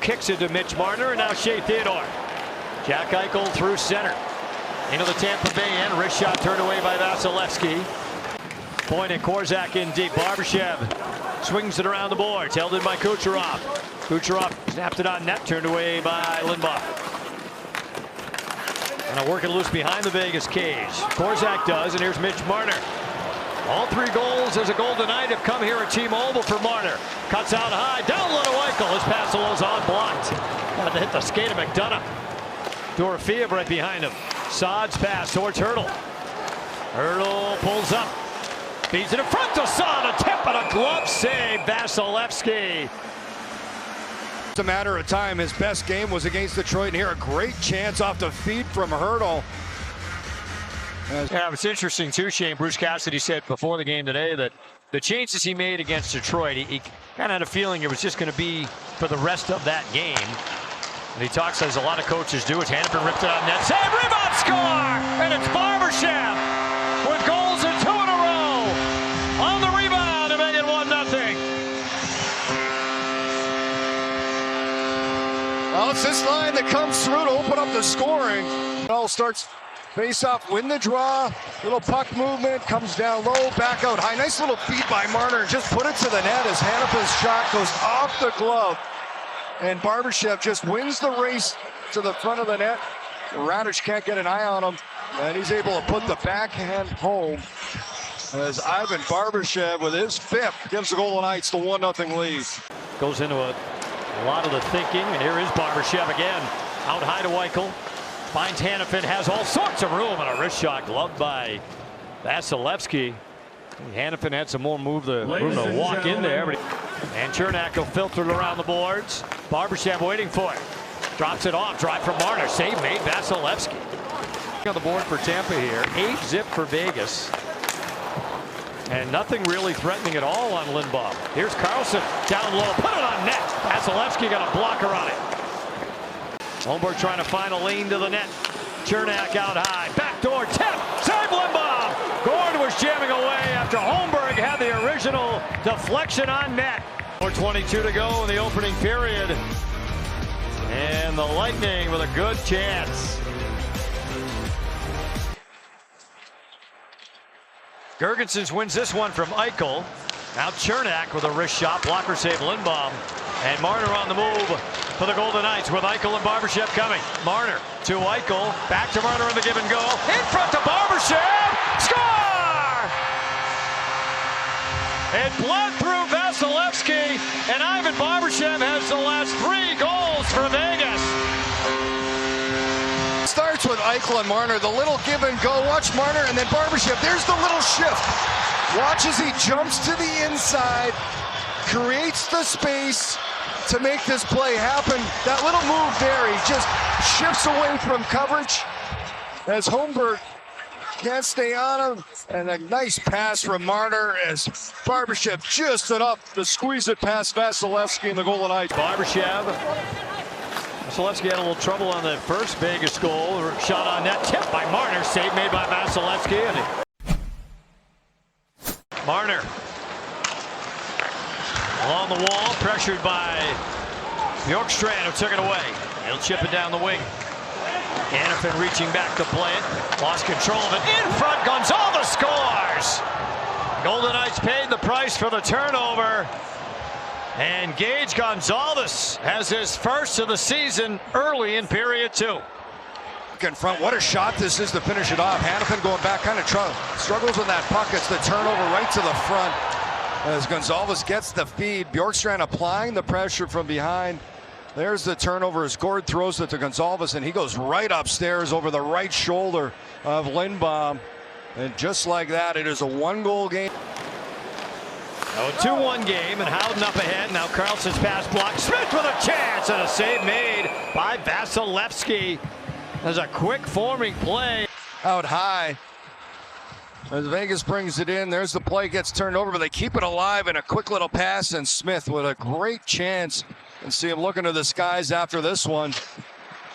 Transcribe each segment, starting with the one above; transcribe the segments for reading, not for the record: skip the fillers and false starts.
kicks it to Mitch Marner, and now Shea Theodore. Jack Eichel through center. Into the Tampa-Bay end. Wrist shot turned away by Vasilevsky. Point and Korczak in deep. Barbashev swings it around the boards. Held in by Kucherov. Kucherov snapped it on net. Turned away by Lindbaum. And working loose behind the Vegas cage. Korczak does, and here's Mitch Marner. All 3 goals as a Golden Knight have come here at T-Mobile for Marner. Cuts out high, down low to Eichel. His pass was on blocked. Had to hit the skate of McDonough. Dorofeev right behind him. Saad's pass towards Hurdle. Hurdle pulls up. Feeds it in front to Saad. A tip and a glove save. Vasilevsky. It's a matter of time. His best game was against Detroit, and here a great chance off the feed from Hurdle. Yeah, it's interesting too, Shane. Bruce Cassidy said before the game today that the changes he made against Detroit, he kind of had a feeling it was just going to be for the rest of that game. And he talks as a lot of coaches do. It's Hannafin ripped it on net. Save, rebound, score! And it's Barbashev with goals in 2 in a row. On the rebound to make it 1-0. Well, it's this line that comes through to open up the scoring. It all starts face off, win the draw, little puck movement, comes down low, back out high. Nice little feed by Marner, just put it to the net as Hannafin's shot goes off the glove. And Barbashev just wins the race to the front of the net. Radich can't get an eye on him, and he's able to put the backhand home as Ivan Barbashev with his 5th gives the Golden Knights the 1-0 lead. Goes into a lot of the thinking, and here is Barbashev again. Out high to Eichel. Finds Hannafin, has all sorts of room, and a wrist shot gloved by Vasilevsky. Hannafin had some more room to walk in there. And Chernak will filter it around the boards. Barbashev waiting for it. Drops it off, drive from Marner. Save made, Vasilevsky. On the board for Tampa here, 8-zip for Vegas. And nothing really threatening at all on Lindbaum. Here's Carlson, down low, put it on net. Vasilevsky got a blocker on it. Holmberg trying to find a lane to the net. Chernak out high. Backdoor tip. Save Lindbaum. Gord was jamming away after Holmberg had the original deflection on net. 4:22 to go in the opening period. And the Lightning with a good chance. Gergensen wins this one from Eichel. Now Chernak with a wrist shot. Blocker save Lindbaum. And Marner on the move for the Golden Knights with Eichel and Barbashev coming. Marner to Eichel. Back to Marner in the give and go. In front to Barbashev. Score! It bled through Vasilevsky, and Ivan Barbashev has the last 3 goals for Vegas. Starts with Eichel and Marner. The little give and go. Watch Marner and then Barbashev. There's the little shift. Watch as he jumps to the inside. Creates the space to make this play happen. That little move there, he just shifts away from coverage as Holmberg can't stay on him. And a nice pass from Marner as Barbashev just enough to squeeze it past Vasilevsky and the Golden Knights. Barbashev. Vasilevsky had a little trouble on the first Vegas goal. Shot on net, tip by Marner. Save made by Vasilevsky. And Marner. Along the wall, pressured by Bjorkstrand, who took it away. He'll chip it down the wing. Hannafin reaching back to play it. Lost control of it. In front, Gonzalez scores! Golden Knights paid the price for the turnover. And Gage Gonzalez has his first of the season early in period 2. In front, what a shot this is to finish it off. Hannafin going back, kind of struggles with that puck. It's the turnover right to the front. As Gonzalez gets the feed, Bjorkstrand applying the pressure from behind. There's the turnover as Gord throws it to Gonzalez, and he goes right upstairs over the right shoulder of Lindbaum. And just like that, it is a 1-goal game. A 2-1 game, and Howden up ahead. Now Carlson's pass blocked. Smith with a chance, and a save made by Vasilevsky. There's a quick forming play. Out high. As Vegas brings it in, there's the play, gets turned over, but they keep it alive in a quick little pass, and Smith with a great chance. And see him looking to the skies after this one.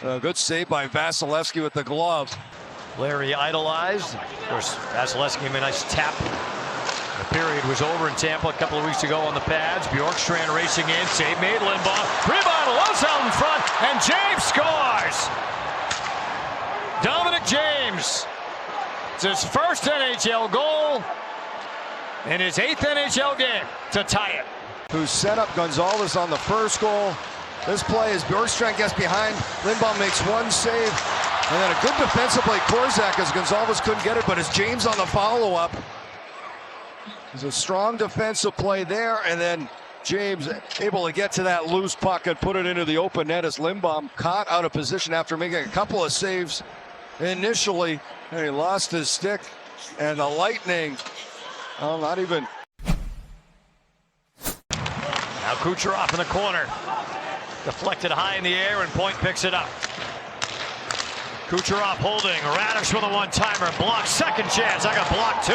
A good save by Vasilevsky with the glove. Larry idolized. Of course, Vasilevsky gave him a nice tap The period was over in Tampa a couple of weeks ago on the pads. Bjorkstrand racing in, save made, Lindbaum, rebound, loves out in front, and James scores! Dominic James. It's his first NHL goal in his 8th NHL game to tie it. Who set up Gonzalez on the first goal. This play as Bjorkstrand gets behind, Lindbaum makes one save, and then a good defensive play, Korczak, as Gonzalez couldn't get it, but as James on the follow-up. There's a strong defensive play there, and then James able to get to that loose puck and put it into the open net as Lindbaum caught out of position after making a couple of saves initially, and he lost his stick, and the Lightning, well, not even. Now Kucherov in the corner. Deflected high in the air, and Point picks it up. Kucherov holding. Radish with a one-timer. Blocked. Second chance. I got blocked too.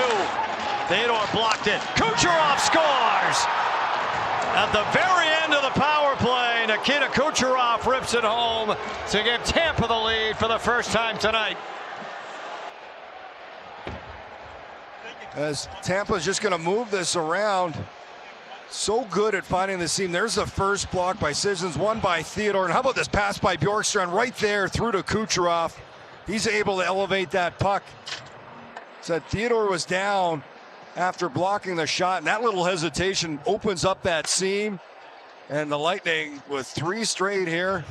Theodore blocked it. Kucherov scores! At the very end of the power play, Nikita Kucherov rips it home to give Tampa the lead for the first time tonight. As Tampa's just going to move this around. So good at finding the seam. There's the first block by Citizens, one by Theodore. And how about this pass by Bjorkstrand right there through to Kucherov? He's able to elevate that puck. Said Theodore was down after blocking the shot, and that little hesitation opens up that seam. And the Lightning, with 3 straight here,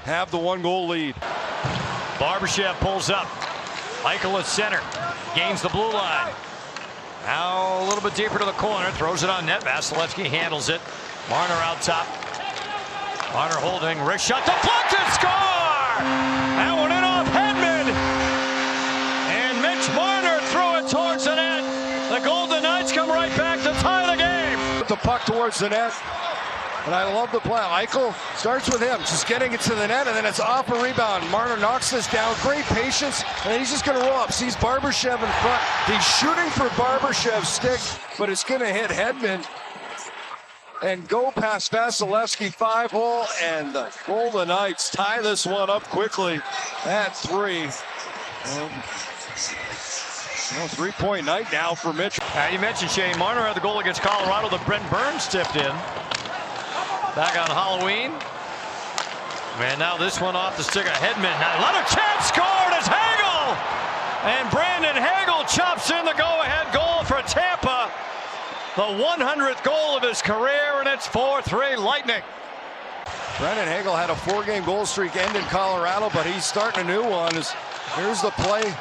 have the 1-goal lead. Barbashev pulls up. Eichel at center. Gains the blue line. Now a little bit deeper to the corner, throws it on net. Vasilevsky handles it. Marner out top. Marner holding, wrist shot, deflected, score! That one in off Hedman. And Mitch Marner threw it towards the net. The Golden Knights come right back to tie the game. Put the puck towards the net. And I love the play. Eichel starts with him, just getting it to the net, and then it's off a rebound. Marner knocks this down. Great patience, and he's just going to roll up. Sees Barbashev in front. He's shooting for Barbashev's stick, but it's going to hit Hedman and go past Vasilevsky, 5-hole, and the Golden Knights tie this one up quickly at 3. 3-point night now for Mitchell. You mentioned Shane Marner had the goal against Colorado that Brent Burns tipped in back on Halloween. Man, now this one off the stick of Hedman. Now another chance scored as Hagel! And Brandon Hagel chops in the go-ahead goal for Tampa. The 100th goal of his career, and it's 4-3 Lightning. Brandon Hagel had a 4-game goal streak end in Colorado, but he's starting a new one. Here's the play.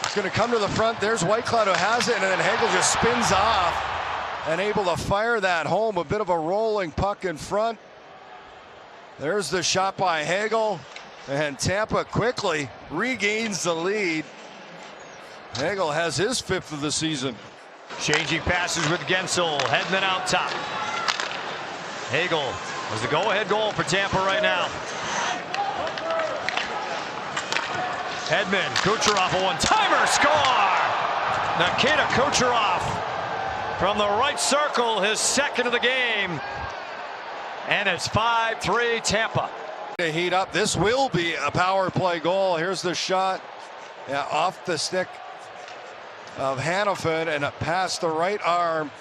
It's going to come to the front. There's Whitecloud who has it, and then Hagel just spins off and able to fire that home. A bit of a rolling puck in front. There's the shot by Hagel, and Tampa quickly regains the lead. Hagel has his 5th of the season. Changing passes with Gensel. Hedman out top. Hagel was the go-ahead goal for Tampa right now. Hedman, Kucherov, a one-timer, score! Nikita Kucherov from the right circle, his 2nd of the game. And it's 5-3 Tampa. To heat up, this will be a power play goal. Here's the shot, off the stick of Hanifin and past the right arm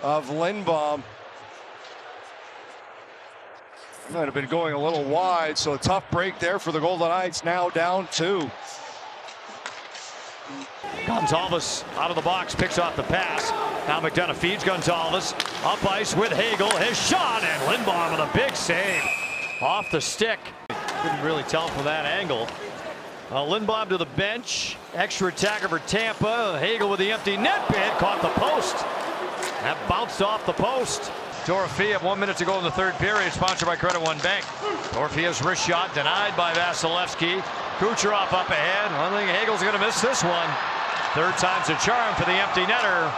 of Lindbaum. Might have been going a little wide, so a tough break there for the Golden Knights, now down 2. Gonzalez out of the box, picks off the pass. Now McDonough feeds Gonzalez. Up ice with Hagel. His shot, and Lindbaum with a big save. Off the stick. Couldn't really tell from that angle. Lindbaum to the bench. Extra attacker for Tampa. Hagel with the empty net bid. Caught the post. That bounced off the post. Dorofeev, 1 minute to go in the 3rd period. Sponsored by Credit One Bank. Dorofeev's wrist shot denied by Vasilevsky. Kucherov up ahead. I think Hagel's going to miss this one. 3rd time's a charm for the empty netter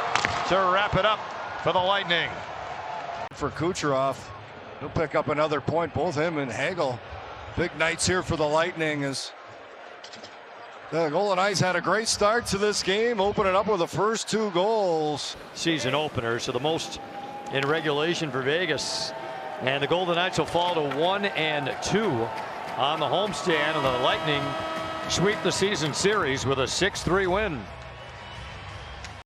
to wrap it up for the Lightning. For Kucherov, he'll pick up another point. Both him and Hagel. Big nights here for the Lightning as the Golden Knights had a great start to this game, opening up with the first 2 goals. Season opener, so the most in regulation for Vegas. And the Golden Knights will fall to 1-2 on the homestand, and the Lightning sweep the season series with a 6-3 win.